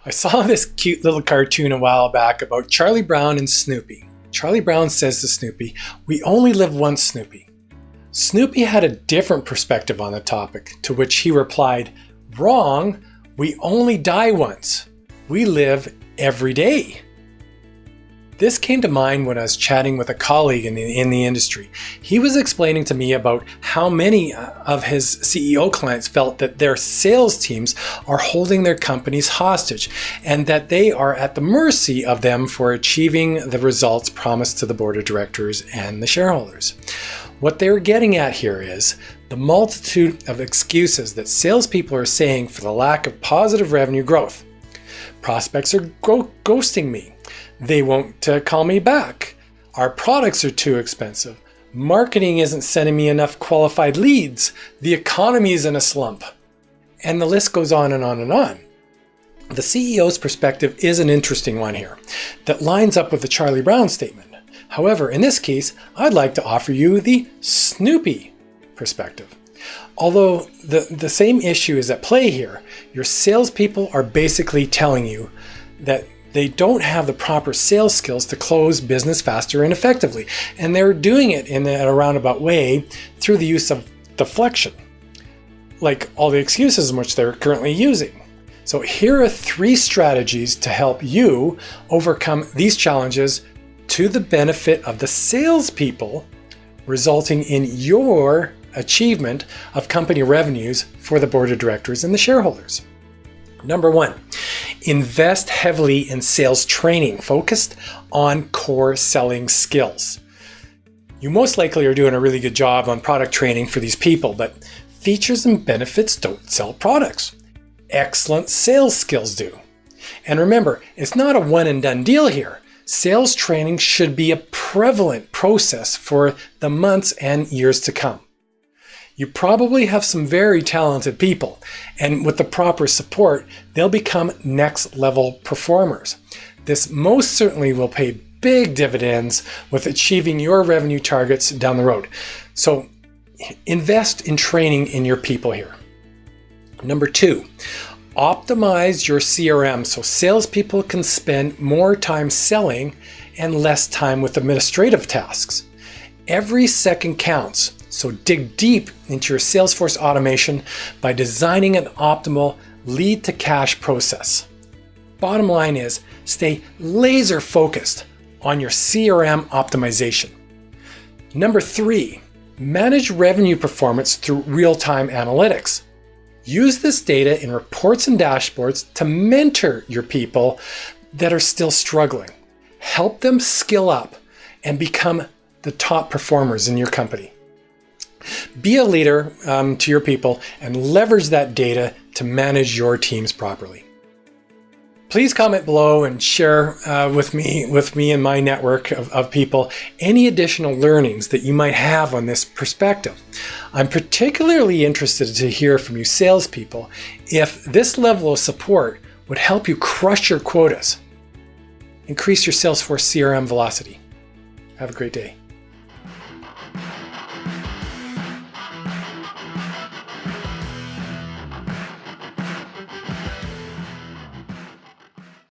I saw this cute little cartoon a while back about Charlie Brown and Snoopy. Charlie Brown says to Snoopy, "We only live once, Snoopy." Snoopy had a different perspective on the topic, to which he replied, "Wrong, we only die once. We live every day." This came to mind when I was chatting with a colleague in the industry. He was explaining to me about how many of his CEO clients felt that their sales teams are holding their companies hostage and that they are at the mercy of them for achieving the results promised to the board of directors and the shareholders. What they were getting at here is the multitude of excuses that salespeople are saying for the lack of positive revenue growth. Prospects are ghosting me. They won't call me back. Our products are too expensive. Marketing isn't sending me enough qualified leads. The economy is in a slump. And the list goes on and on and on. The CEO's perspective is an interesting one here that lines up with the Charlie Brown statement. However, in this case, I'd like to offer you the Snoopy perspective. Although the same issue is at play here, your salespeople are basically telling you that they don't have the proper sales skills to close business faster and effectively. And they're doing it in a roundabout way through the use of deflection, like all the excuses in which they're currently using. So here are 3 strategies to help you overcome these challenges to the benefit of the salespeople, resulting in your achievement of company revenues for the board of directors and the shareholders. Number 1, invest heavily in sales training focused on core selling skills. You most likely are doing a really good job on product training for these people, but features and benefits don't sell products. Excellent sales skills do. And remember, it's not a one and done deal here. Sales training should be a prevalent process for the months and years to come. You probably have some very talented people, and with the proper support, they'll become next level performers. This most certainly will pay big dividends with achieving your revenue targets down the road. So invest in training in your people here. Number 2, optimize your CRM so salespeople can spend more time selling and less time with administrative tasks. Every second counts. So dig deep into your Salesforce automation by designing an optimal lead to cash process. Bottom line is, stay laser focused on your CRM optimization. Number 3, manage revenue performance through real-time analytics. Use this data in reports and dashboards to mentor your people that are still struggling. Help them skill up and become the top performers in your company. Be a leader to your people and leverage that data to manage your teams properly. Please comment below and share with me and my network of people any additional learnings that you might have on this perspective. I'm particularly interested to hear from you salespeople if this level of support would help you crush your quotas. Increase your Salesforce CRM velocity. Have a great day.